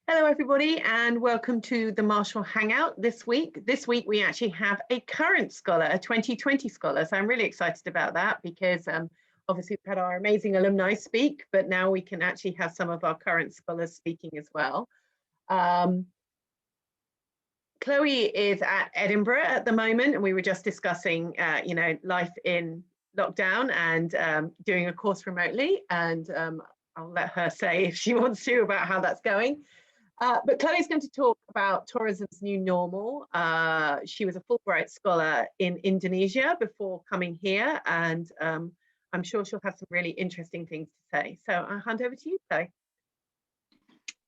Hello, everybody, and welcome to the Marshall Hangout this week. This week, we actually have a current scholar, a 2020 scholar. So I'm really excited about that because obviously we've had our amazing alumni speak, but now we can actually have some of our current scholars speaking as well. Chloe is at Edinburgh at the moment, and we were just discussing, life in lockdown and doing a course remotely. And I'll let her say if she wants to about how that's going. But Chloe's going to talk about tourism's new normal. She was a Fulbright scholar in Indonesia before coming here, and I'm sure she'll have some really interesting things to say. So I'll hand over to you, Chloe.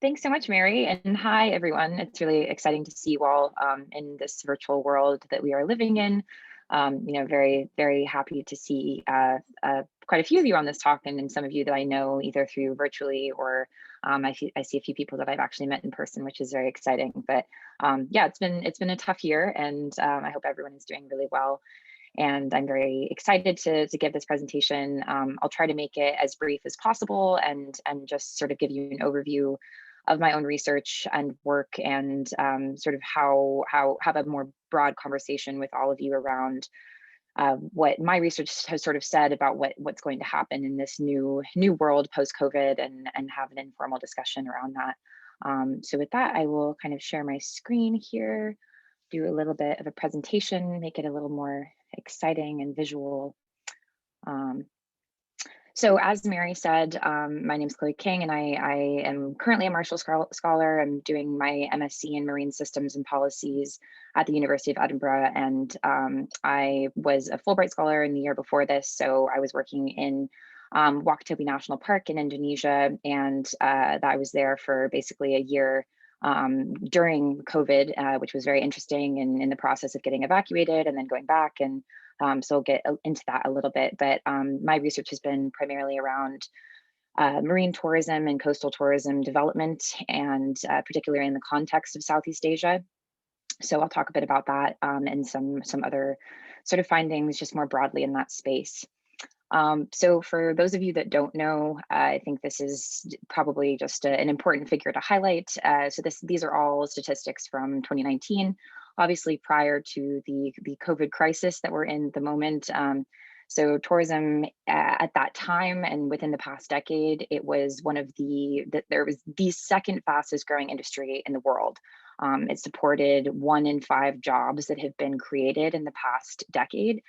Thanks so much, Mary, and hi, everyone. It's really exciting to see you all in this virtual world that we are living in. Very, very happy to see quite a few of you on this talk, and some of you that I know either through virtually or I see a few people that I've actually met in person, which is very exciting. But yeah, it's been a tough year, and I hope everyone is doing really well. And I'm very excited to give this presentation. I'll try to make it as brief as possible and just sort of give you an overview of my own research and work, and sort of how have a more broad conversation with all of you around what my research has sort of said about what's going to happen in this new world post-COVID, and have an informal discussion around that. So with that, I will kind of share my screen here, do a little bit of a presentation, make it a little more exciting and visual. So as Mary said, my name is Chloe King, and I am currently a Marshall Scholar. I'm doing my MSc in Marine Systems and Policies at the University of Edinburgh, and I was a Fulbright Scholar in the year before this, so I was working in Wakatobi National Park in Indonesia, and I was there for basically a year during COVID, which was very interesting, and in the process of getting evacuated and then going back. And so I'll get into that a little bit, but my research has been primarily around marine tourism and coastal tourism development, and particularly in the context of Southeast Asia. So I'll talk a bit about that and some other sort of findings just more broadly in that space. So for those of you that don't know, I think this is probably just an important figure to highlight. So these are all statistics from 2019, obviously prior to the COVID crisis that we're in at the moment. So tourism at that time and within the past decade, it was one of there was the second fastest growing industry in the world. It supported 1 in 5 jobs that have been created in the past decade.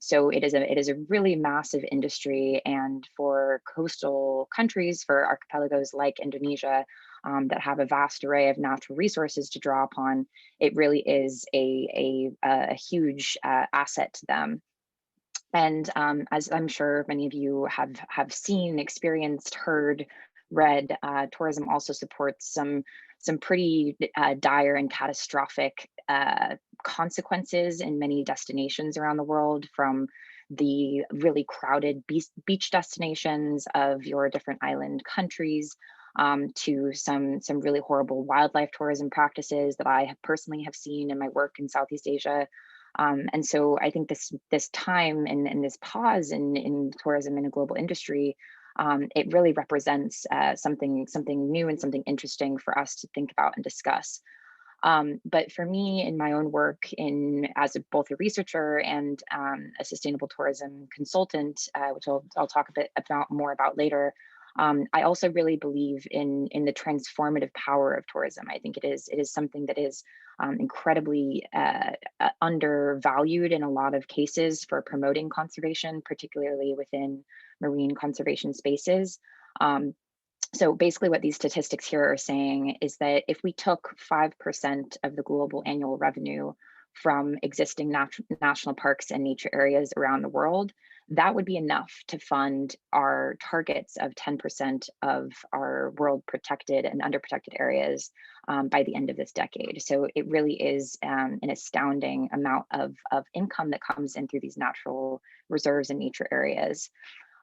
So it is a really massive industry, and for coastal countries, for archipelagos like Indonesia, that have a vast array of natural resources to draw upon, it really is a huge asset to them. And as I'm sure many of you have seen, experienced, heard, read, tourism also supports some pretty dire and catastrophic consequences in many destinations around the world, from the really crowded beach destinations of your different island countries to some really horrible wildlife tourism practices that I personally have seen in my work in Southeast Asia. And so I think this time and this pause in tourism in a global industry, it really represents something new and something interesting for us to think about and discuss. But for me, in my own work, as both a researcher and a sustainable tourism consultant, which I'll talk a bit more about later, I also really believe in the transformative power of tourism. I think it is something that is incredibly undervalued in a lot of cases for promoting conservation, particularly within marine conservation spaces. So basically what these statistics here are saying is that if we took 5% of the global annual revenue from existing national parks and nature areas around the world, that would be enough to fund our targets of 10% of our world protected and underprotected areas by the end of this decade. So it really is an astounding amount of income that comes in through these natural reserves and nature areas.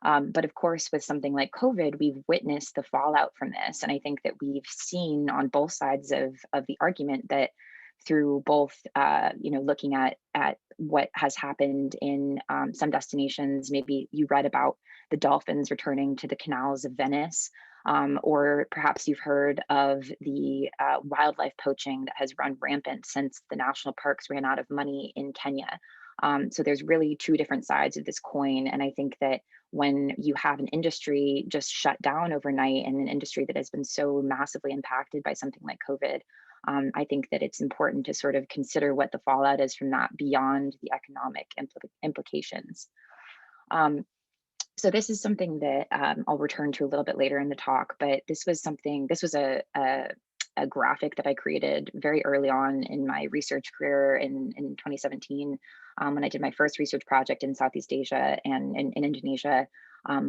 But of course, with something like COVID, we've witnessed the fallout from this. And I think that we've seen on both sides of the argument that through both, looking at what has happened in some destinations, maybe you read about the dolphins returning to the canals of Venice. Or perhaps you've heard of the wildlife poaching that has run rampant since the national parks ran out of money in Kenya. So there's really two different sides of this coin. And I think that when you have an industry just shut down overnight, and an industry that has been so massively impacted by something like COVID, I think that it's important to sort of consider what the fallout is from that beyond the economic implications. So this is something that I'll return to a little bit later in the talk, but this was a graphic that I created very early on in my research career in 2017, when I did my first research project in Southeast Asia and in Indonesia,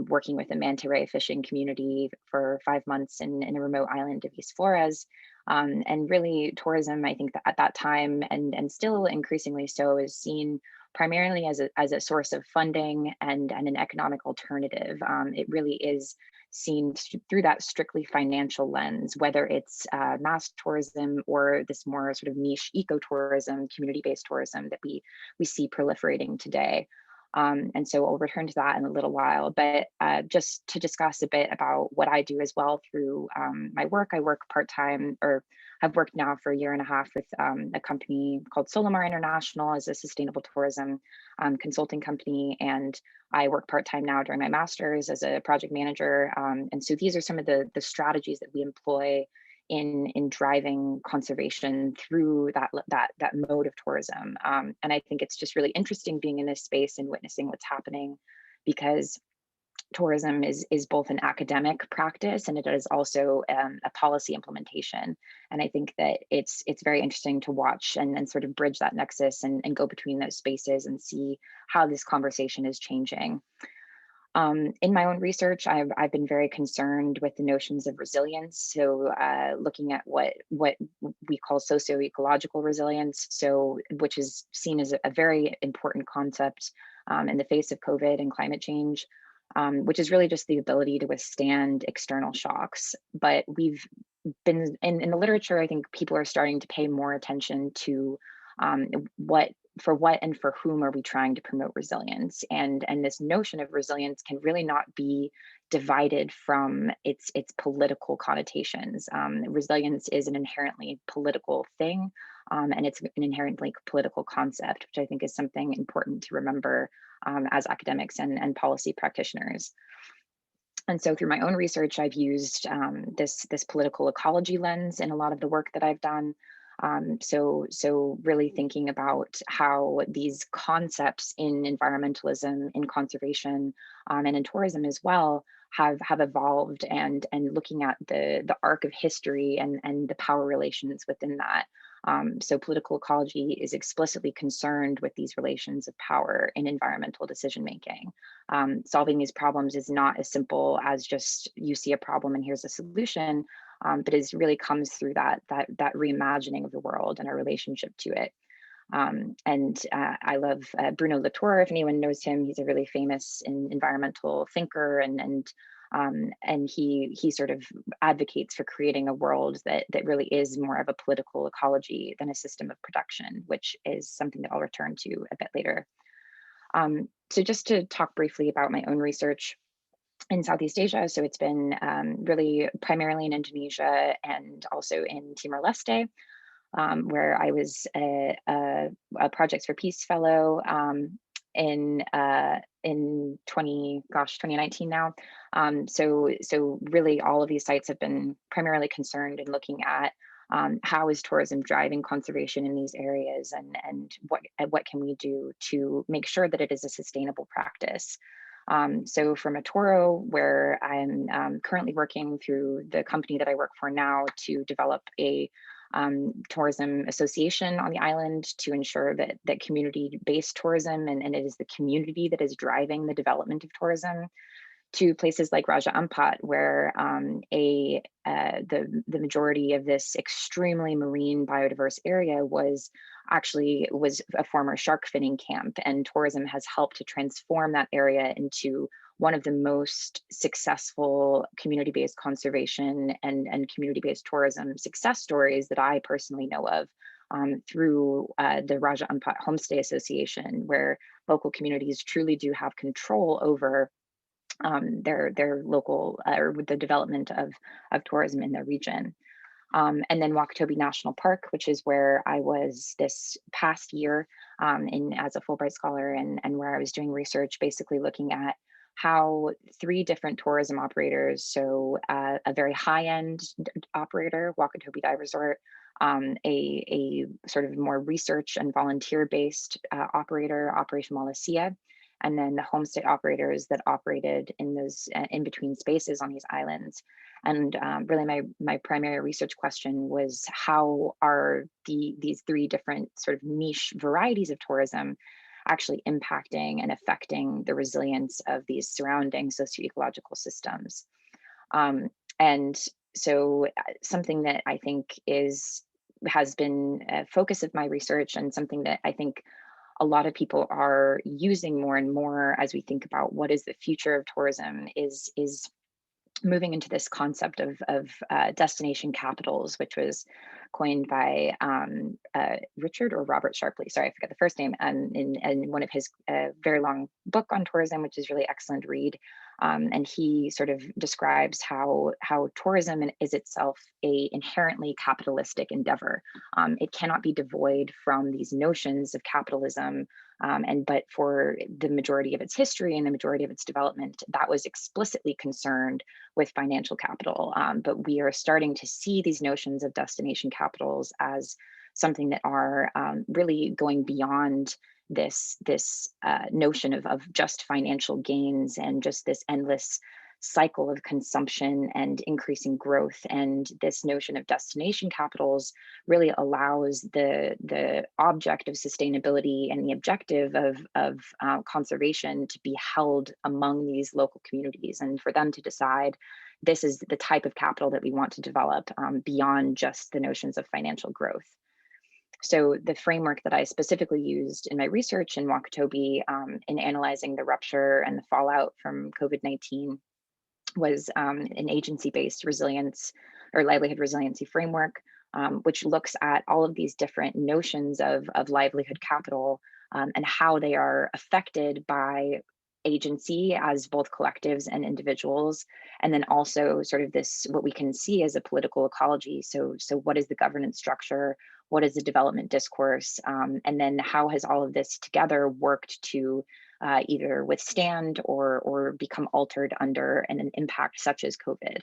working with a manta ray fishing community for 5 months in a remote island of East Flores. And really tourism, I think that at that time, and still increasingly so, is seen primarily as a source of funding and an economic alternative. It really is seen through that strictly financial lens, whether it's mass tourism or this more sort of niche ecotourism, community-based tourism that we see proliferating today. And so I'll return to that in a little while, but just to discuss a bit about what I do as well through my work. I work part-time, or I've worked now for a year and a half with a company called Solomar International as a sustainable tourism consulting company. And I work part-time now during my master's as a project manager. And so these are some of the strategies that we employ in driving conservation through that mode of tourism. And I think it's just really interesting being in this space and witnessing what's happening, because tourism is both an academic practice and it is also a policy implementation. And I think that it's very interesting to watch and sort of bridge that nexus and go between those spaces and see how this conversation is changing. In my own research, I've been very concerned with the notions of resilience. So looking at what we call socio-ecological resilience, so which is seen as a very important concept in the face of COVID and climate change, which is really just the ability to withstand external shocks. But we've been in the literature, I think people are starting to pay more attention to what and for whom are we trying to promote resilience, and this notion of resilience can really not be divided from its political connotations. Resilience is an inherently political thing, and it's an inherently political concept, which I think is something important to remember as academics and policy practitioners. And so through my own research, I've used this political ecology lens in a lot of the work that I've done. So really thinking about how these concepts in environmentalism, in conservation, and in tourism as well have evolved, and looking at the arc of history and the power relations within that. So political ecology is explicitly concerned with these relations of power in environmental decision making. Solving these problems is not as simple as just you see a problem and here's a solution. But it really comes through that reimagining of the world and our relationship to it. I love Bruno Latour. If anyone knows him, he's a really famous environmental thinker, and he sort of advocates for creating a world that really is more of a political ecology than a system of production, which is something that I'll return to a bit later. So just to talk briefly about my own research in Southeast Asia. So it's been really primarily in Indonesia and also in Timor-Leste, where I was a Projects for Peace fellow in 2019 now. So really all of these sites have been primarily concerned in looking at how is tourism driving conservation in these areas, and what can we do to make sure that it is a sustainable practice. So from Atoro, where I'm currently working through the company that I work for now to develop a tourism association on the island to ensure that community-based tourism, and it is the community that is driving the development of tourism, to places like Raja Ampat, where the majority of this extremely marine biodiverse area was a former shark finning camp, and tourism has helped to transform that area into one of the most successful community-based conservation and community-based tourism success stories that I personally know of, through the Raja Ampat Homestay Association, where local communities truly do have control over their local or with the development of tourism in their region. And then Wakatobi National Park, which is where I was this past year in as a Fulbright scholar, and where I was doing research, basically looking at how 3 different tourism operators, so a very high-end operator, Wakatobi Dive Resort, a sort of more research and volunteer-based operator, Operation Wallacea, and then the homestay operators that operated in those in-between spaces on these islands. And really my primary research question was, how are these 3 different sort of niche varieties of tourism actually impacting and affecting the resilience of these surrounding socio-ecological systems? And so something that I think has been a focus of my research, and something that I think a lot of people are using more and more as we think about what is the future of tourism, is moving into this concept of destination capitals, which was coined by Richard or Robert Sharpley. Sorry, I forget the first name. In one of his very long book on tourism, which is really excellent read. And he sort of describes how tourism is itself a inherently capitalistic endeavor. It cannot be devoid from these notions of capitalism. But for the majority of its history and the majority of its development, that was explicitly concerned with financial capital. But we are starting to see these notions of destination capitals as something that are really going beyond this notion of just financial gains and just this endless cycle of consumption and increasing growth. And this notion of destination capitals really allows the object of sustainability and the objective of conservation to be held among these local communities, and for them to decide, this is the type of capital that we want to develop beyond just the notions of financial growth. So the framework that I specifically used in my research in Wakatobi in analyzing the rupture and the fallout from COVID-19 was an agency-based resilience or livelihood resiliency framework, which looks at all of these different notions of livelihood capital and how they are affected by agency as both collectives and individuals, and then also sort of this, what we can see as a political ecology. So what is the governance structure? What is the development discourse? And then how has all of this together worked to either withstand or become altered under an impact such as COVID?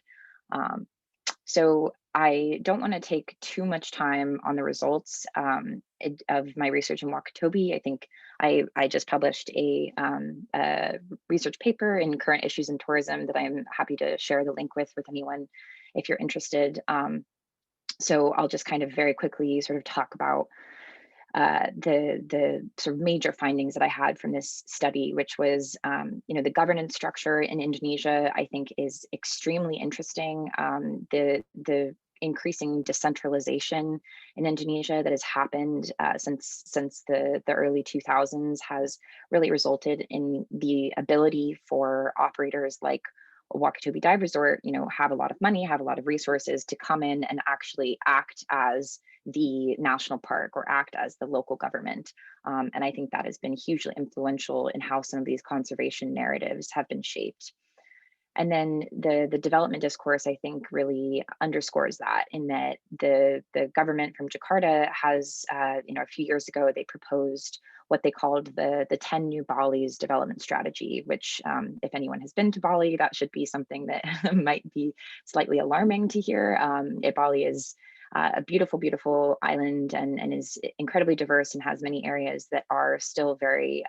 So I don't want to take too much time on the results of my research in Wakatobi. I think I just published a research paper in Current Issues in Tourism that I'm happy to share the link with anyone if you're interested. So I'll just kind of very quickly sort of talk about the sort of major findings that I had from this study, which was, the governance structure in Indonesia, I think, is extremely interesting. The increasing decentralization in Indonesia that has happened since the early 2000s has really resulted in the ability for operators like Wakatobi Dive Resort, have a lot of money, have a lot of resources to come in and actually act as the national park or act as the local government. And I think that has been hugely influential in how some of these conservation narratives have been shaped. And then the development discourse, I think, really underscores that, in that the government from Jakarta has, a few years ago, they proposed what they called the 10 new Bali's development strategy, which if anyone has been to Bali, that should be something that might be slightly alarming to hear. Bali is a beautiful, beautiful island and is incredibly diverse and has many areas that are still very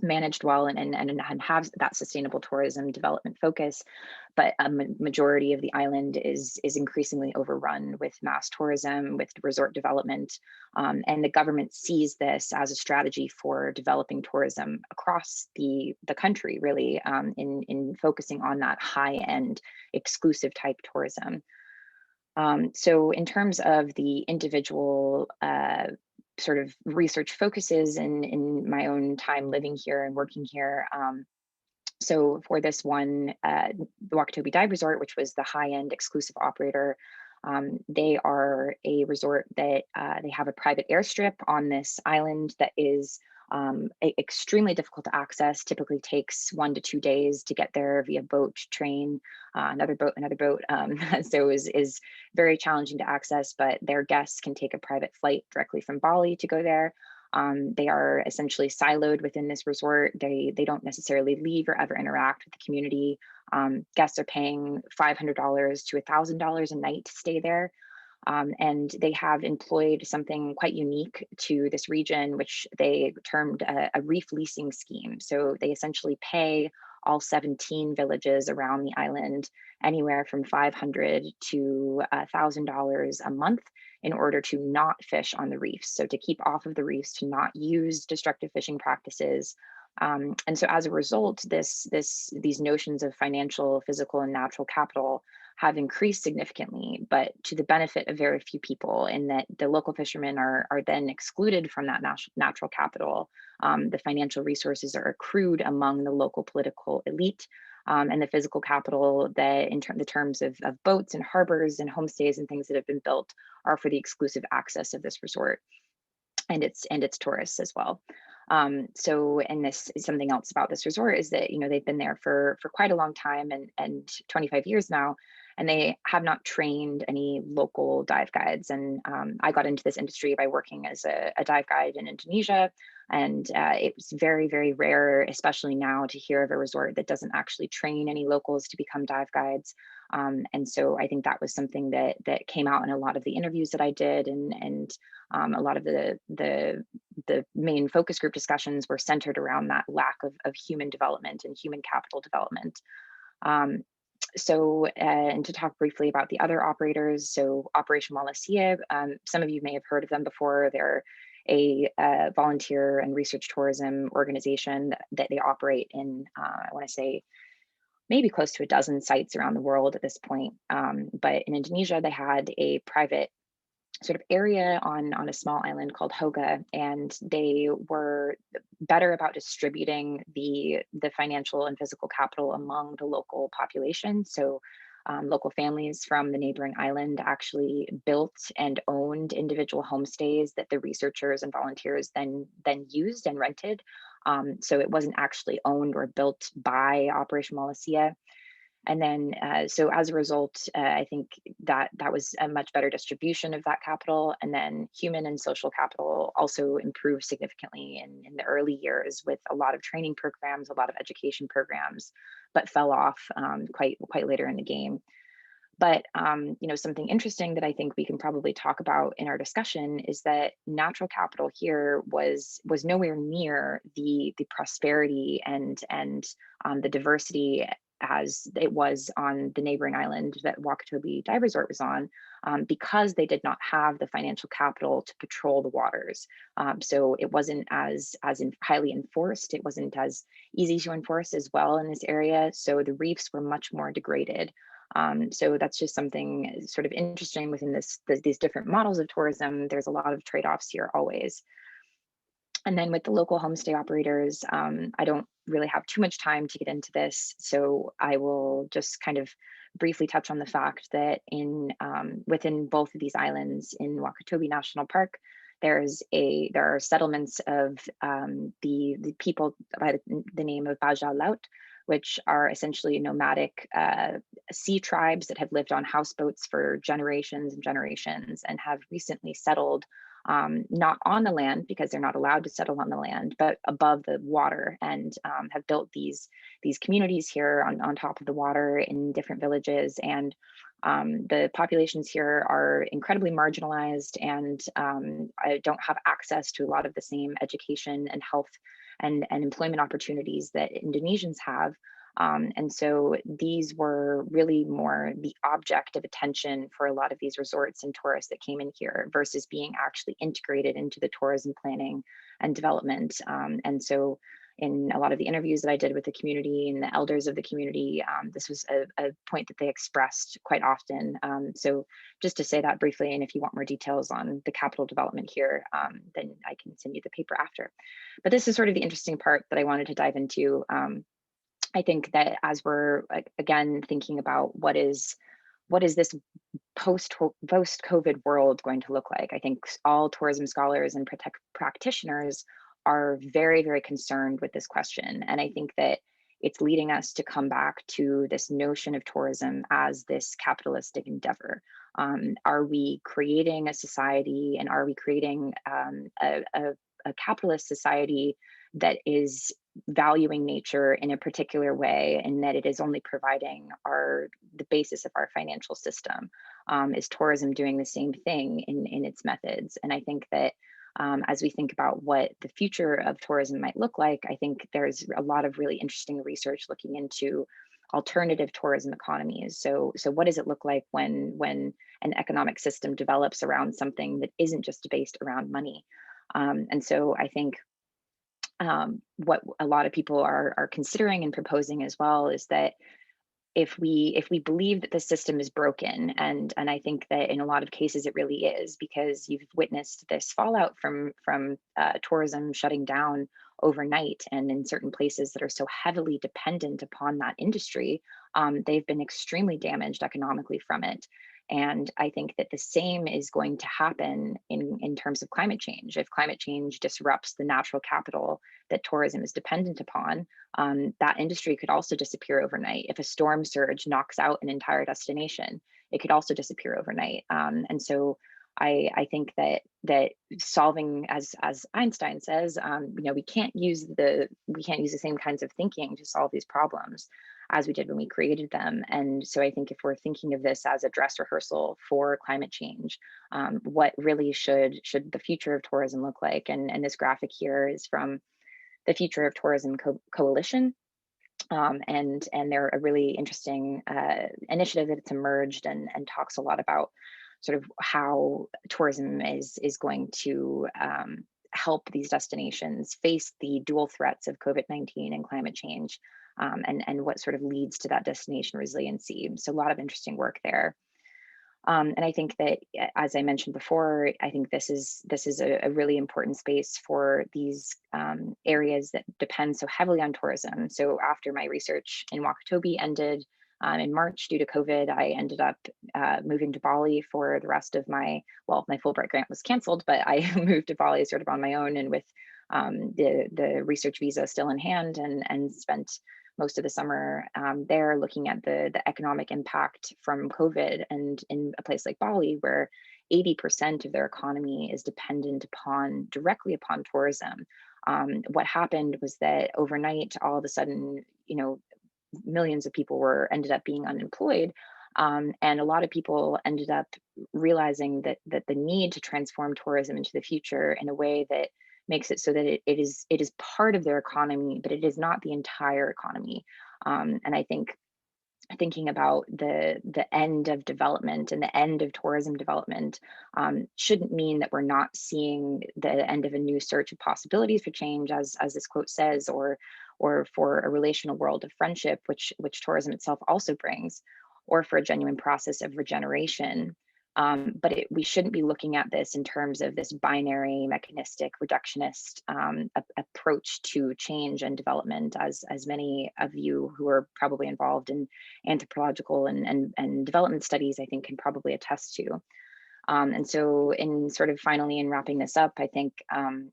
managed well and have that sustainable tourism development focus, but a majority of the island is increasingly overrun with mass tourism, with resort development, and the government sees this as a strategy for developing tourism across the country, really, in focusing on that high-end exclusive type tourism. So in terms of the individual sort of research focuses in my own time living here and working here. So for this one, the Wakatobi Dive Resort, which was the high-end exclusive operator, they are a resort that they have a private airstrip on this island that is extremely difficult to access, typically takes 1 to 2 days to get there via boat, train, another boat. So is very challenging to access, but their guests can take a private flight directly from Bali to go there. They are essentially siloed within this resort. They don't necessarily leave or ever interact with the community. Guests are paying $500 to $1,000 a night to stay there. And they have employed something quite unique to this region, which they termed a reef leasing scheme. So they essentially pay all 17 villages around the island anywhere from $500 to $1,000 a month in order to not fish on the reefs. So to keep off of the reefs, to not use destructive fishing practices. And so as a result, these notions of financial, physical, and natural capital have increased significantly, but to the benefit of very few people, in that the local fishermen are then excluded from that natural capital. The financial resources are accrued among the local political elite, and the physical capital that in the terms of boats and harbors and homestays and things that have been built are for the exclusive access of this resort and its tourists as well. So, and this is something else about this resort is that, they've been there for quite a long time and 25 years now, and they have not trained any local dive guides. And I got into this industry by working as a dive guide in Indonesia. And it was very, very rare, especially now, to hear of a resort that doesn't actually train any locals to become dive guides. And so I think that was something that came out in a lot of the interviews that I did, and a lot of the main focus group discussions were centered around that lack of human development and human capital development. And to talk briefly about the other operators, so Operation Wallacea, some of you may have heard of them before. They're a volunteer and research tourism organization that they operate in, I want to say, maybe close to a dozen sites around the world at this point. But in Indonesia, they had a private sort of area on a small island called Hoga, and they were better about distributing the financial and physical capital among the local population. So local families from the neighboring island actually built and owned individual homestays that the researchers and volunteers then used and rented. So it wasn't actually owned or built by Operation Wallacea. And then, so as a result, I think that was a much better distribution of that capital. And then human and social capital also improved significantly in the early years, with a lot of training programs, a lot of education programs, but fell off quite later in the game. But something interesting that I think we can probably talk about in our discussion is that natural capital here was nowhere near the prosperity and the diversity as it was on the neighboring island that Wakatobi Dive Resort was on, because they did not have the financial capital to patrol the waters. So it wasn't as highly enforced. It wasn't as easy to enforce as well in this area. So the reefs were much more degraded. So that's just something sort of interesting within these different models of tourism. There's a lot of trade-offs here always. And then with the local homestay operators, I don't really have too much time to get into this, so I will just kind of briefly touch on the fact that within both of these islands in Wakatobi National Park, there are settlements of the people by the name of Bajau Laut, which are essentially nomadic sea tribes that have lived on houseboats for generations and generations, and have recently settled not on the land, because they're not allowed to settle on the land, but above the water, and have built these communities here on top of the water in different villages. And the populations here are incredibly marginalized and don't have access to a lot of the same education and health and employment opportunities that Indonesians have. And so these were really more the object of attention for a lot of these resorts and tourists that came in here, versus being actually integrated into the tourism planning and development. And so in a lot of the interviews that I did with the community and the elders of the community, this was a point that they expressed quite often. So just to say that briefly, and if you want more details on the capital development here, then I can send you the paper after. But this is sort of the interesting part that I wanted to dive into. I think that as we're again thinking about what is this post-COVID world going to look like, I think all tourism scholars and practitioners are very, very concerned with this question. And I think that it's leading us to come back to this notion of tourism as this capitalistic endeavor. Are we creating a society, and are we creating a capitalist society that is valuing nature in a particular way, and that it is only providing the basis of our financial system? Is tourism doing the same thing in its methods? And I think that as we think about what the future of tourism might look like, I think there's a lot of really interesting research looking into alternative tourism economies. So what does it look like when an economic system develops around something that isn't just based around money? And so I think what a lot of people are considering and proposing as well is that if we believe that the system is broken, and I think that in a lot of cases it really is, because you've witnessed this fallout from tourism shutting down overnight, and in certain places that are so heavily dependent upon that industry, they've been extremely damaged economically from it. And I think that the same is going to happen in terms of climate change. If climate change disrupts the natural capital that tourism is dependent upon, that industry could also disappear overnight. If a storm surge knocks out an entire destination, it could also disappear overnight. And so I think that solving, as Einstein says, we can't use the same kinds of thinking to solve these problems as we did when we created them. And so I think if we're thinking of this as a dress rehearsal for climate change, what really should the future of tourism look like? And this graphic here is from the Future of Tourism Coalition. And they're a really interesting initiative that's emerged and talks a lot about sort of how tourism is going to help these destinations face the dual threats of COVID-19 and climate change, and what sort of leads to that destination resiliency. So a lot of interesting work there. And I think that, as I mentioned before, I think this is a really important space for these areas that depend so heavily on tourism. So after my research in Wakatobi ended in March due to COVID, I ended up moving to Bali for the rest of my Fulbright grant was canceled, but I moved to Bali sort of on my own and with the research visa still in hand, and spent most of the summer there looking at the economic impact from COVID. And in a place like Bali, where 80% of their economy is dependent directly upon tourism, what happened was that overnight, all of a sudden, millions of people ended up being unemployed. And a lot of people ended up realizing that the need to transform tourism into the future in a way that makes it so that it is part of their economy, but it is not the entire economy. And I think thinking about the end of development and the end of tourism development shouldn't mean that we're not seeing the end of a new search of possibilities for change, as this quote says, or for a relational world of friendship, which tourism itself also brings, or for a genuine process of regeneration. But we shouldn't be looking at this in terms of this binary, mechanistic, reductionist approach to change and development, as many of you who are probably involved in anthropological and development studies, I think, can probably attest to. And so in sort of finally in wrapping this up, I think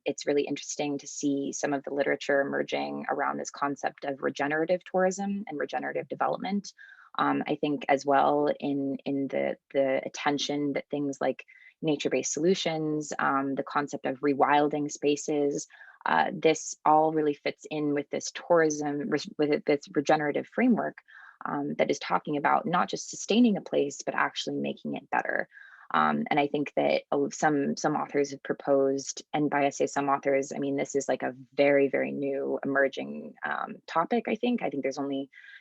it's really interesting to see some of the literature emerging around this concept of regenerative tourism and regenerative development. I think as well in the attention that things like nature-based solutions, the concept of rewilding spaces, this all really fits in with this tourism, with this regenerative framework that is talking about not just sustaining a place, but actually making it better. And I think that some authors have proposed, and by I say some authors, I mean, this is like a very, very new emerging topic. I think there's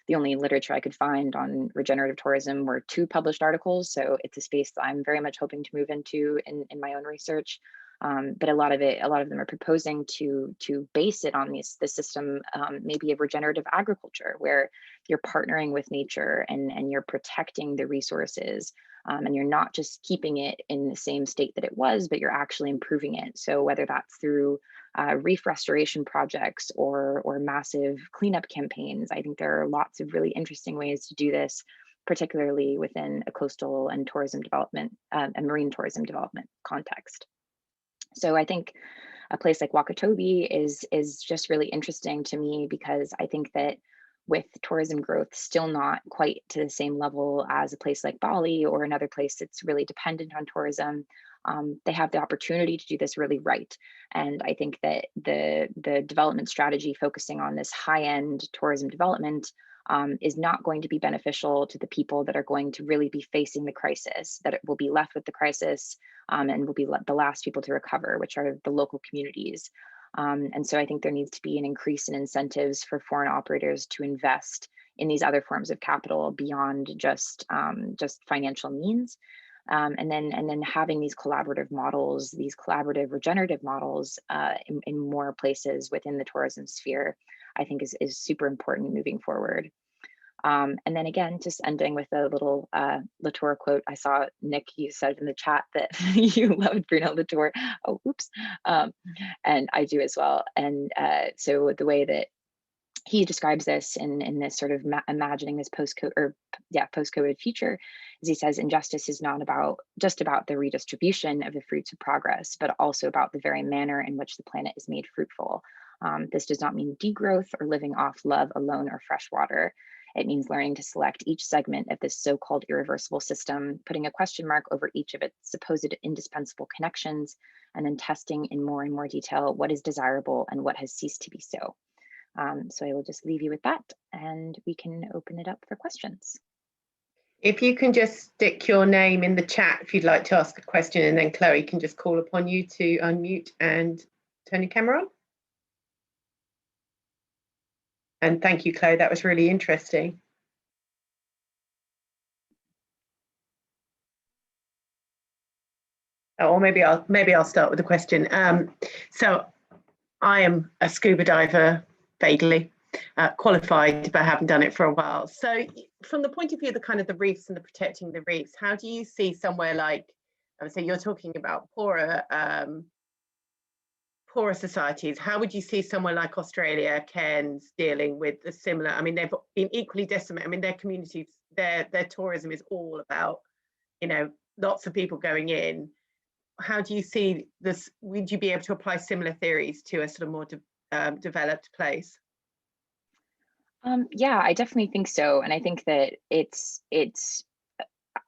the only literature I could find on regenerative tourism were 2 published articles. So it's a space that I'm very much hoping to move into in my own research. But a lot of them are proposing to base it on the system, maybe of regenerative agriculture, where you're partnering with nature and you're protecting the resources, and you're not just keeping it in the same state that it was, but you're actually improving it. So whether that's through reef restoration projects or massive cleanup campaigns, I think there are lots of really interesting ways to do this, particularly within a coastal and tourism development and marine tourism development context. So I think a place like Wakatobi is just really interesting to me, because I think that with tourism growth still not quite to the same level as a place like Bali or another place that's really dependent on tourism, they have the opportunity to do this really right. And I think that the development strategy focusing on this high-end tourism development is not going to be beneficial to the people that are going to really be facing the crisis, that it will be left with the crisis and will be the last people to recover, which are the local communities. And so I think there needs to be an increase in incentives for foreign operators to invest in these other forms of capital beyond just financial means. And then having these collaborative models, these collaborative regenerative models in more places within the tourism sphere, I think is super important moving forward. And then again, just ending with a little Latour quote. I saw, Nick, you said in the chat that you loved Bruno Latour. Oh, oops. And I do as well. And so the way that he describes this in this sort of imagining this post-COVID future, as he says, injustice is not just about the redistribution of the fruits of progress, but also about the very manner in which the planet is made fruitful. This does not mean degrowth or living off love alone or fresh water. It means learning to select each segment of this so-called irreversible system, putting a question mark over each of its supposed indispensable connections, and then testing in more and more detail what is desirable and what has ceased to be so. So I will just leave you with that, and we can open it up for questions. If you can just stick your name in the chat if you'd like to ask a question, and then Chloe can just call upon you to unmute and turn your camera on. And thank you, Chloe, that was really interesting. Or maybe I'll start with a question. So I am a scuba diver, vaguely qualified, but haven't done it for a while. So from the point of view of the reefs and the protecting the reefs, how do you see somewhere like, I would say you're talking about poorer societies, how would you see somewhere like Australia, Cairns, dealing with the similar, I mean, they've been equally decimated. I mean, their communities, their tourism is all about, lots of people going in. How do you see this? Would you be able to apply similar theories to a sort of more developed place? Yeah, I definitely think so. And I think that it's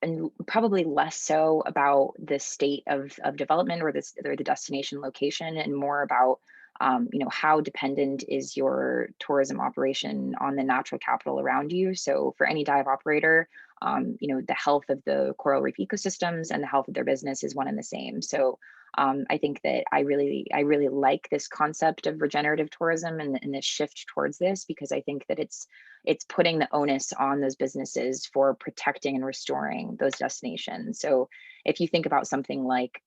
and probably less so about the state of development or the destination location, and more about how dependent is your tourism operation on the natural capital around you. So for any dive operator, the health of the coral reef ecosystems and the health of their business is one and the same. So I think that I really like this concept of regenerative tourism and this shift towards this, because I think that it's putting the onus on those businesses for protecting and restoring those destinations. So if you think about something like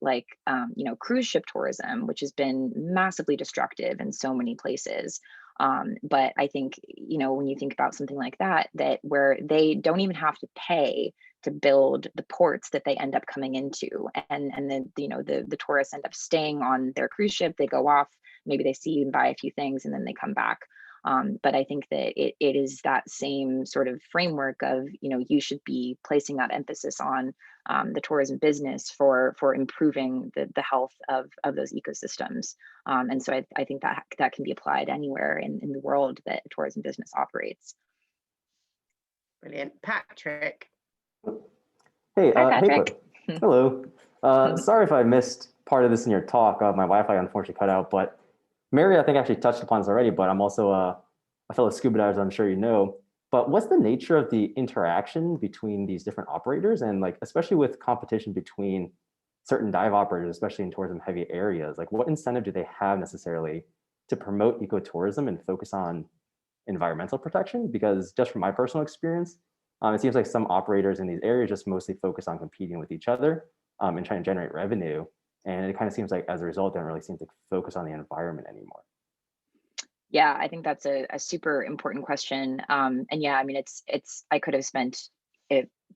cruise ship tourism, which has been massively destructive in so many places, but I think when you think about something like that where they don't even have to pay to build the ports that they end up coming into, and then the tourists end up staying on their cruise ship, they go off, maybe they see and buy a few things, and then they come back. But I think that it is that same sort of framework of, you should be placing that emphasis on the tourism business for improving the health of those ecosystems. And so I think that can be applied anywhere in the world that a tourism business operates. Brilliant. Patrick. Hey, Hi, Patrick. hey, hello. Sorry if I missed part of this in your talk. My Wi-Fi unfortunately cut out, but Mary, I think actually touched upon this already, but I'm also a fellow scuba diver, as I'm sure you know. But what's the nature of the interaction between these different operators, and especially with competition between certain dive operators, especially in tourism heavy areas? What incentive do they have necessarily to promote ecotourism and focus on environmental protection? Because just from my personal experience, it seems like some operators in these areas just mostly focus on competing with each other and trying to generate revenue. And it kind of seems like as a result, they don't really seem to focus on the environment anymore. Yeah, I think that's a super important question. And yeah, I mean, I could have spent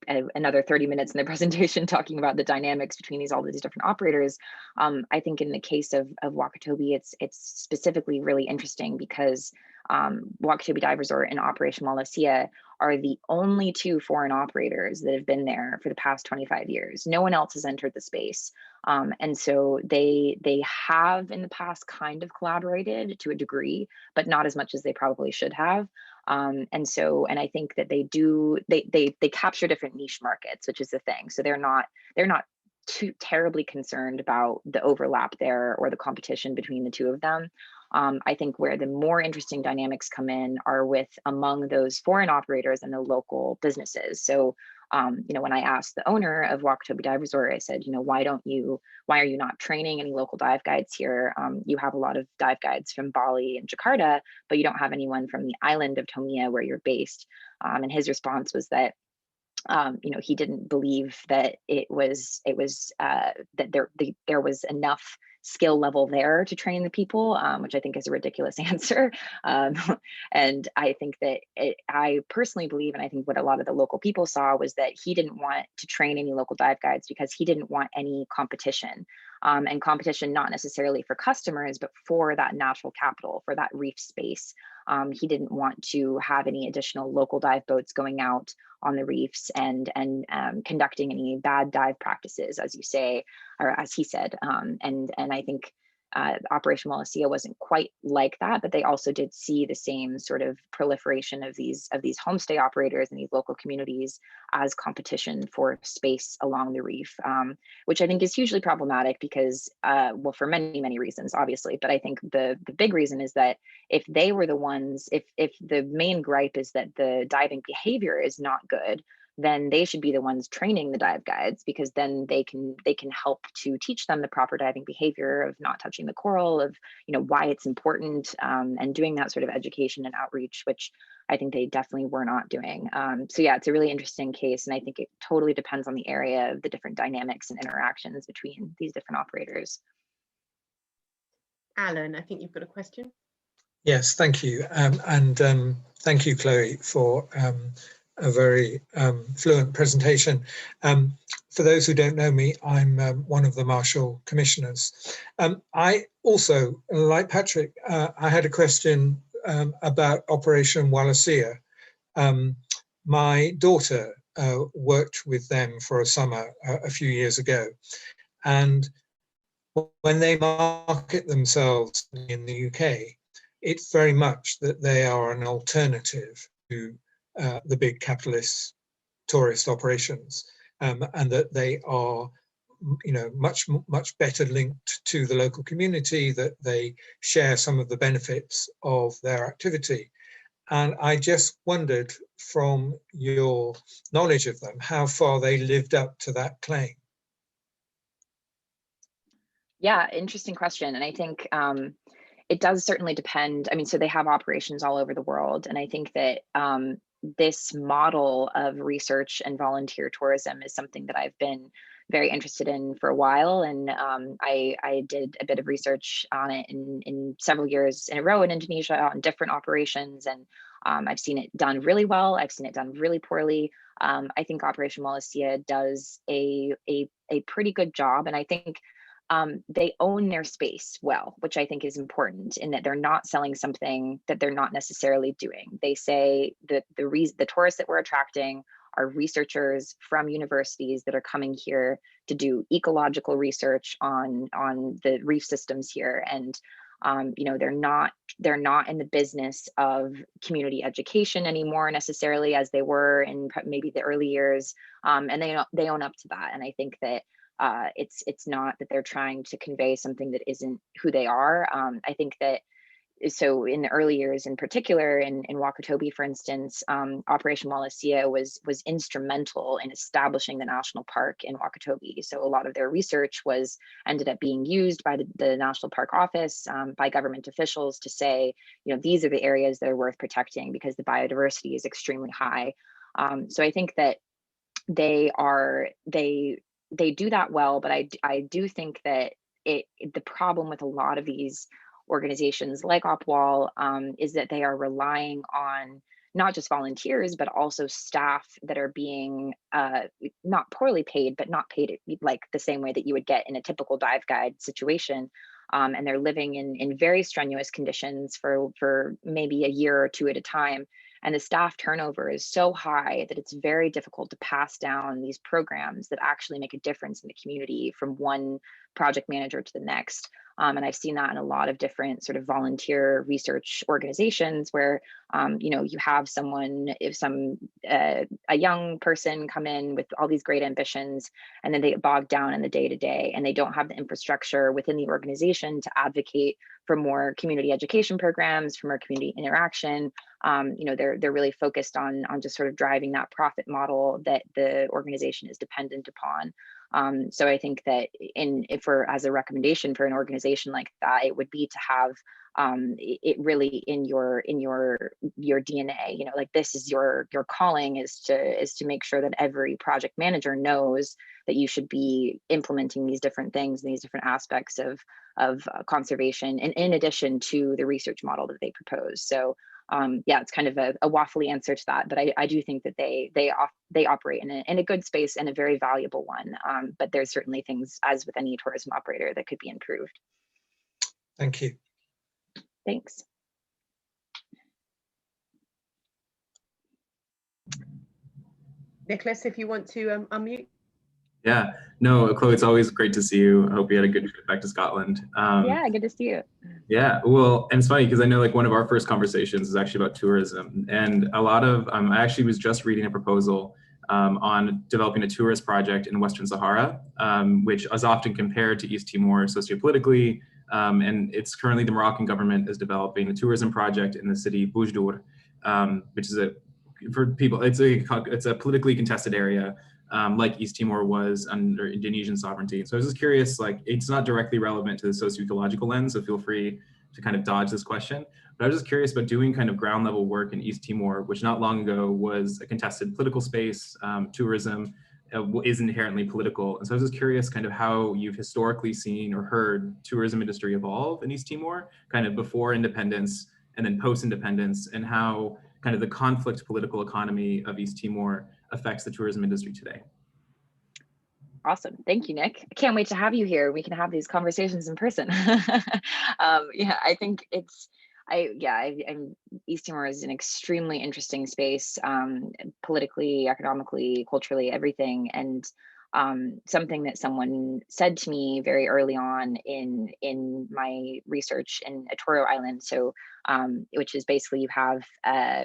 another 30 minutes in the presentation talking about the dynamics between all these different operators. I think in the case of Wakatobi, it's specifically really interesting because Wakatobi Dive Resort and Operation Wallacea are the only two foreign operators that have been there for the past 25 years. No one else has entered the space. And so they have in the past kind of collaborated to a degree, but not as much as they probably should have. And I think that they capture different niche markets, which is the thing. So they're not too terribly concerned about the overlap there or the competition between the two of them. I think where the more interesting dynamics come in are with among those foreign operators and the local businesses. So, when I asked the owner of Wakatobi Dive Resort, I said, why are you not training any local dive guides here? You have a lot of dive guides from Bali and Jakarta, but you don't have anyone from the island of Tomia where you're based. And his response was that he didn't believe that that there was enough skill level there to train the people, which I think is a ridiculous answer. And I think that I personally believe, and I think what a lot of the local people saw was that he didn't want to train any local dive guides because he didn't want any competition. And competition not necessarily for customers, but for that natural capital, for that reef space. He didn't want to have any additional local dive boats going out on the reefs and conducting any bad dive practices, as you say, or as he said. And I think Operation Wallacea wasn't quite like that, but they also did see the same sort of proliferation of these homestay operators and these local communities as competition for space along the reef, which I think is hugely problematic because, well, for many, many reasons, obviously, but I think the big reason is that if they were the ones, if the main gripe is that the diving behavior is not good, then they should be the ones training the dive guides, because then they can help to teach them the proper diving behavior of not touching the coral, of why it's important, and doing that sort of education and outreach, which I think they definitely were not doing. So yeah, it's a really interesting case, and I think it totally depends on the area of the different dynamics and interactions between these different operators. Alan, I think you've got a question. Yes, thank you, and thank you, Chloe, for a very fluent presentation. For those who don't know me, I'm one of the Marshall Commissioners. I also, like Patrick, I had a question about Operation Wallacea. My daughter worked with them for a summer a few years ago, and when they market themselves in the UK, it's very much that they are an alternative to the big capitalist tourist operations, and that they are, much better linked to the local community, that they share some of the benefits of their activity. And I just wondered, from your knowledge of them, how far they lived up to that claim. Yeah, interesting question. And I think it does certainly depend. I mean, so they have operations all over the world. And I think that this model of research and volunteer tourism is something that I've been very interested in for a while. And I did a bit of research on it in several years in a row in Indonesia on different operations. And I've seen it done really well. I've seen it done really poorly. I think Operation Wallacea does a pretty good job. And I think they own their space well, which I think is important, in that they're not selling something that they're not necessarily doing. They say that the tourists that we're attracting are researchers from universities that are coming here to do ecological research on the reef systems here. And they're not in the business of community education anymore necessarily, as they were in maybe the early years. And they own up to that. And I think that it's not that they're trying to convey something that isn't who they are. I think that, so in the early years, in particular in Wakatobi, for instance, Operation Wallacea was instrumental in establishing the national park in Wakatobi. So a lot of their research ended up being used by the National Park Office, by government officials, to say, these are the areas that are worth protecting because the biodiversity is extremely high. So I think that they do that well, but I do think that the problem with a lot of these organizations like OpWall is that they are relying on not just volunteers, but also staff that are being not poorly paid, but not paid like the same way that you would get in a typical dive guide situation. And they're living in very strenuous conditions for maybe a year or two at a time. And the staff turnover is so high that it's very difficult to pass down these programs that actually make a difference in the community from one project manager to the next. And I've seen that in a lot of different sort of volunteer research organizations where, you know, you have someone, if a young person come in with all these great ambitions, and then they get bogged down in the day-to-day, and they don't have the infrastructure within the organization to advocate for more community education programs, for more community interaction. You know, they're really focused on just sort of driving that profit model that the organization is dependent upon. So I think that if we're, as a recommendation for an organization like that, it would be to have it really in your DNA. You know, like, this is your calling, is to make sure that every project manager knows that you should be implementing these different things and these different aspects of conservation, and in addition to the research model that they propose. So yeah, it's kind of a waffly answer to that, but I do think that they operate in a good space and a very valuable one. But there's certainly things, as with any tourism operator, that could be improved. Thank you. Thanks. Nicholas, if you want to unmute. Yeah, no, Chloe, it's always great to see you. I hope you had a good trip back to Scotland. Yeah, good to see you. Yeah, well, and it's funny because I know, like, one of our first conversations is actually about tourism, and a lot of, I actually was just reading a proposal on developing a tourist project in Western Sahara, which is often compared to East Timor sociopolitically, and it's currently the Moroccan government is developing a tourism project in the city Boujdour, which is it's a politically contested area. Like East Timor was under Indonesian sovereignty. So I was just curious, like, it's not directly relevant to the socio-ecological lens, so feel free to kind of dodge this question. But I was just curious about doing kind of ground level work in East Timor, which not long ago was a contested political space. Tourism is inherently political. And so I was just curious kind of how you've historically seen or heard tourism industry evolve in East Timor, kind of before independence and then post-independence, and how kind of the conflict political economy of East Timor affects the tourism industry today. Awesome. Thank you, Nick. I can't wait to have you here. We can have these conversations in person. Yeah, I think East Timor is an extremely interesting space, politically, economically, culturally, everything. And something that someone said to me very early on in my research in Etoro Island, so which is basically, you have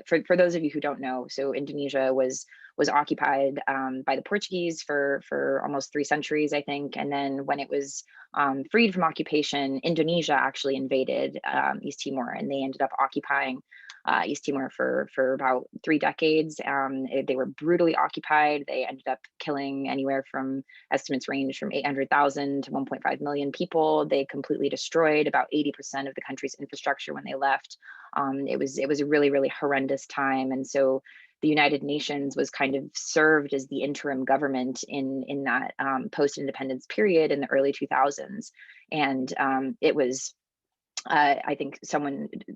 for those of you who don't know, so Indonesia was occupied by the Portuguese for almost 3 centuries, I think, and then when it was freed from occupation, Indonesia actually invaded East Timor, and they ended up occupying East Timor for about 3 decades. They were brutally occupied. They ended up killing anywhere from, estimates range from 800,000 to 1.5 million people. They completely destroyed about 80% of the country's infrastructure when they left. It was a really, really horrendous time. And so the United Nations was kind of served as the interim government in that post-independence period in the early 2000s. And it was, I think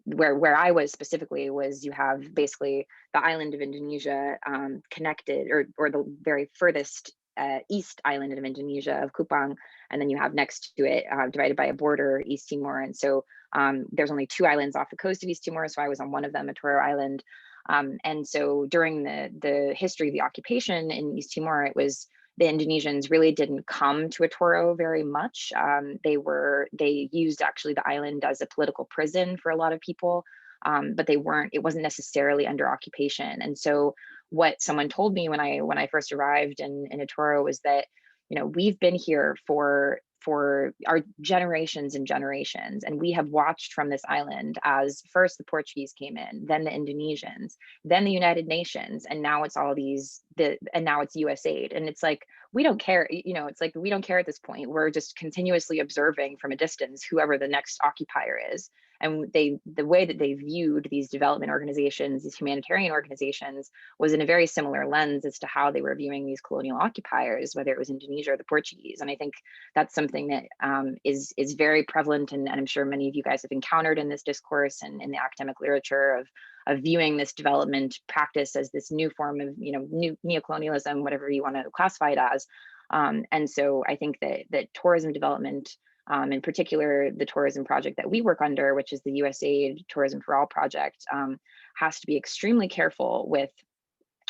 where I was specifically was, you have basically the island of Indonesia connected, or the very furthest east island of Indonesia of Kupang, and then you have next to it, divided by a border, East Timor. And so there's only 2 islands off the coast of East Timor, so I was on one of them, Etoro Island. And so during the history of the occupation in East Timor, it was, the Indonesians really didn't come to Etoro very much. They used actually the island as a political prison for a lot of people, but it wasn't necessarily under occupation. And so what someone told me when I first arrived in Etoro was that, you know, we've been here for our generations and generations, and we have watched from this island as first the Portuguese came in, then the Indonesians, then the United Nations, and now it's and now it's USAID. And it's like, we don't care, you know, it's like, we don't care at this point. We're just continuously observing from a distance whoever the next occupier is. And the way that they viewed these development organizations, these humanitarian organizations, was in a very similar lens as to how they were viewing these colonial occupiers, whether it was Indonesia or the Portuguese. And I think that's something that is very prevalent, and I'm sure many of you guys have encountered in this discourse and in the academic literature of viewing this development practice as this new form of, you know, new neocolonialism, whatever you want to classify it as. And so I think that tourism development In particular, the tourism project that we work under, which is the USAID Tourism for All project, has to be extremely careful with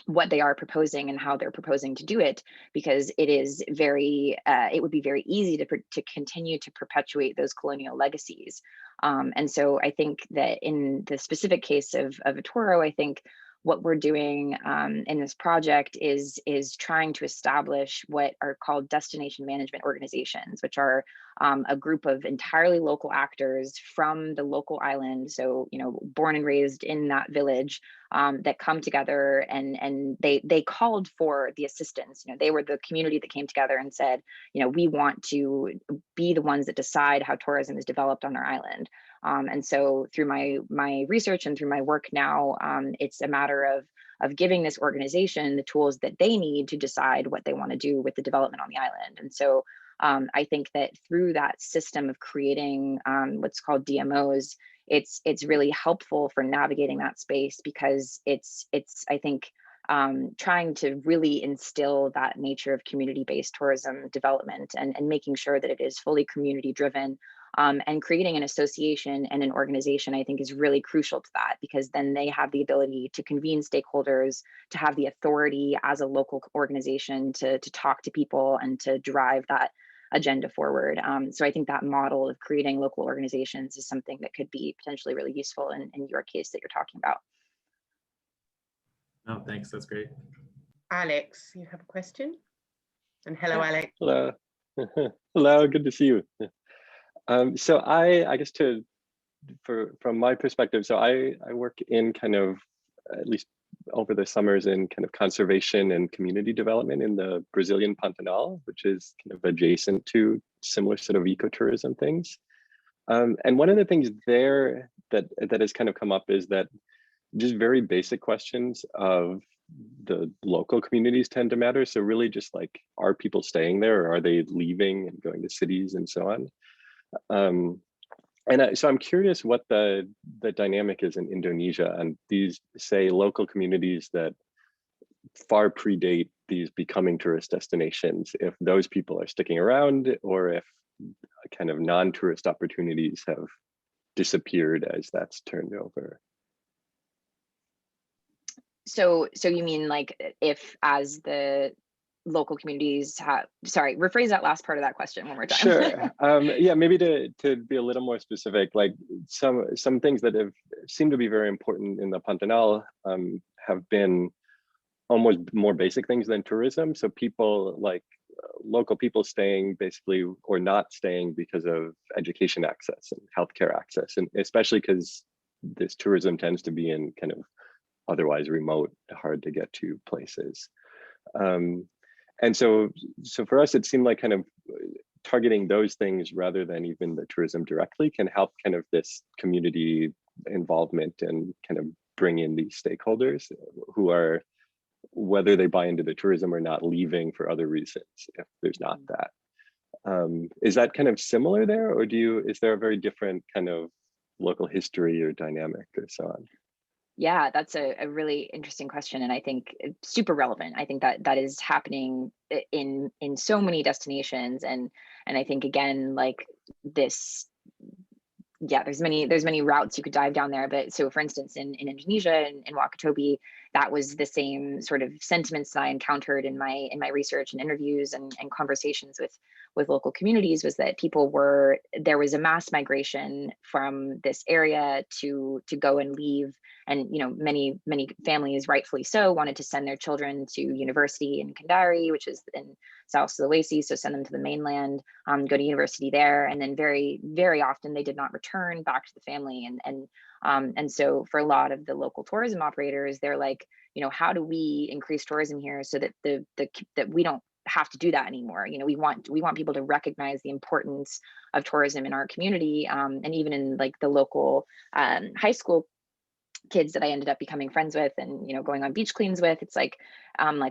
what they are proposing and how they're proposing to do it, because it is very, it would be very easy to continue to perpetuate those colonial legacies. And so I think that in the specific case of Etoro, I think what we're doing in this project is trying to establish what are called destination management organizations, which are a group of entirely local actors from the local island. So, you know, born and raised in that village, that come together, and they called for the assistance. You know, they were the community that came together and said, you know, we want to be the ones that decide how tourism is developed on our island. And so through my research and through my work now, it's a matter of giving this organization the tools that they need to decide what they want to do with the development on the island. And so I think that through that system of creating what's called DMOs, it's really helpful for navigating that space, because it's I think trying to really instill that nature of community-based tourism development, and making sure that it is fully community driven. And creating an association and an organization, I think, is really crucial to that, because then they have the ability to convene stakeholders, to have the authority as a local organization to talk to people and to drive that agenda forward. So I think that model of creating local organizations is something that could be potentially really useful in your case that you're talking about. Oh, thanks. That's great. Alex, you have a question? And hello, Alex. Hello. Hello, good to see you. So I guess from my perspective, so I work in kind of, at least over the summers, in kind of conservation and community development in the Brazilian Pantanal, which is kind of adjacent to similar sort of ecotourism things. And one of the things there that has kind of come up is that just very basic questions of the local communities tend to matter. So really just like, are people staying there, or are they leaving and going to cities and so on? So I'm curious what the dynamic is in Indonesia and these, say, local communities that far predate these becoming tourist destinations, if those people are sticking around, or if kind of non-tourist opportunities have disappeared as that's turned over. So you mean like, if as the local communities have, sorry, rephrase that last part of that question one more time. Sure. Yeah, maybe to be a little more specific, like some things that have seemed to be very important in the Pantanal have been almost more basic things than tourism. So people like local people staying basically, or not staying, because of education access and healthcare access, and especially because this tourism tends to be in kind of otherwise remote, hard to get to places. And so for us, it seemed like kind of targeting those things rather than even the tourism directly can help kind of this community involvement and kind of bring in these stakeholders who are, whether they buy into the tourism or not, leaving for other reasons if there's not that. Is that kind of similar there, or is there a very different kind of local history or dynamic or so on? Yeah, that's a really interesting question, and I think it's super relevant. I think that is happening in so many destinations, and I think, again, like this, yeah, there's many routes you could dive down there. But so, for instance, in Indonesia, in Wakatobi, that was the same sort of sentiments that I encountered in my research and interviews and conversations with local communities, was that there was a mass migration from this area to go and leave. And, you know, many families, rightfully so, wanted to send their children to university in Kendari, which is in South Sulawesi. So send them to the mainland, go to university there. And then very, very often they did not return back to the family. And so for a lot of the local tourism operators, they're like, you know, how do we increase tourism here so that that we don't have to do that anymore? You know, we want people to recognize the importance of tourism in our community, and even in like the local high school kids that I ended up becoming friends with and, you know, going on beach cleans with. It's like,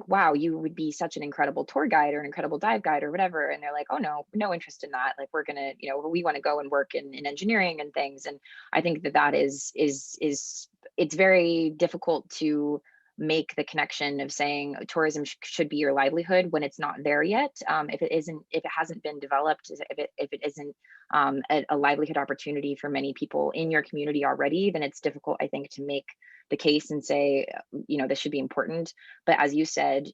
wow, you would be such an incredible tour guide or an incredible dive guide or whatever. And they're like, oh, no interest in that. Like, we're gonna, you know, we want to go and work in engineering and things. And I think that is it's very difficult to make the connection of saying tourism should be your livelihood when it's not there yet. If it hasn't been developed, if it isn't a livelihood opportunity for many people in your community already, then it's difficult, I think, to make the case and say, this should be important. But as you said,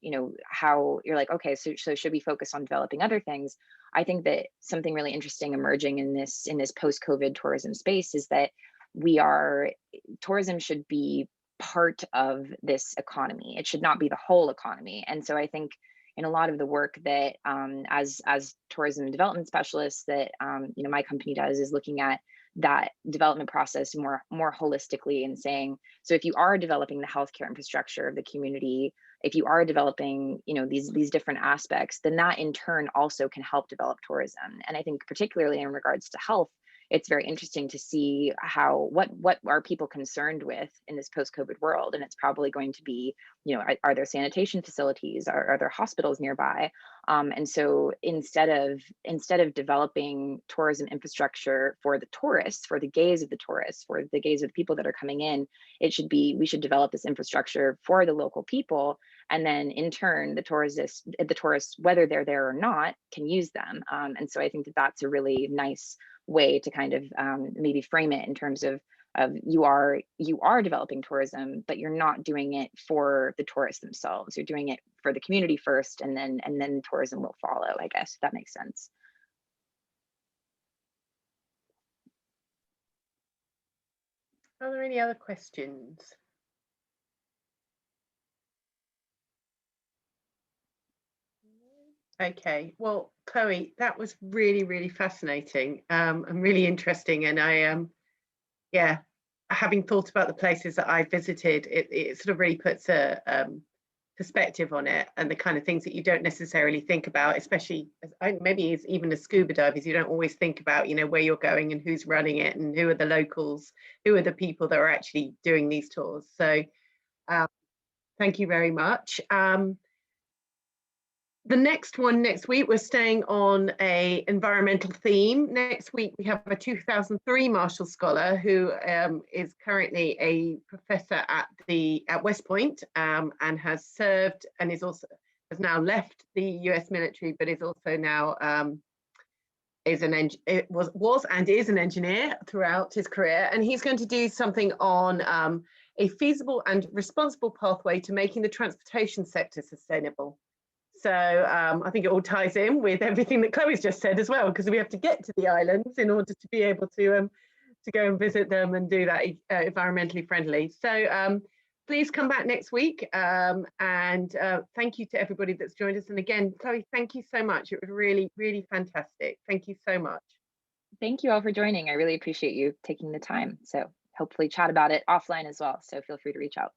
how you're like, okay, so should we focus on developing other things? I think that something really interesting emerging in this post-COVID tourism space is that tourism should be part of this economy. It should not be the whole economy. And so I think in a lot of the work that as tourism development specialists that my company does is looking at that development process more holistically and saying, so if you are developing the healthcare infrastructure of the community, if you are developing these different aspects, then that in turn also can help develop tourism. And I think particularly in regards to health, it's very interesting to see what are people concerned with in this post-COVID world. And it's probably going to be, are there sanitation facilities? Are there hospitals nearby? And so instead of developing tourism infrastructure for the tourists, for the gaze of the tourists, for the gaze of the people that are coming in, we should develop this infrastructure for the local people. And then in turn, the tourists, whether they're there or not, can use them. And so I think that that's a really nice way to kind of maybe frame it in terms of you are developing tourism, but you're not doing it for the tourists themselves. You're doing it for the community first, and then tourism will follow, I guess, if that makes sense. Are there any other questions? Okay, well, Chloe, that was really, really fascinating and really interesting. And I having thought about the places that I visited, it sort of really puts a perspective on it and the kind of things that you don't necessarily think about, especially maybe even as scuba divers, you don't always think about, where you're going and who's running it and who are the locals, who are the people that are actually doing these tours. So thank you very much. The next week, we're staying on a environmental theme. Next week, we have a 2003 Marshall Scholar who is currently a professor at West Point and has served and has now left the US military, but is also now was and is an engineer throughout his career. And he's going to do something on a feasible and responsible pathway to making the transportation sector sustainable. So I think it all ties in with everything that Chloe's just said as well, because we have to get to the islands in order to be able to go and visit them and do that environmentally friendly. So please come back next week and thank you to everybody that's joined us. And again, Chloe, thank you so much. It was really, really fantastic. Thank you so much. Thank you all for joining. I really appreciate you taking the time. So hopefully chat about it offline as well. So feel free to reach out.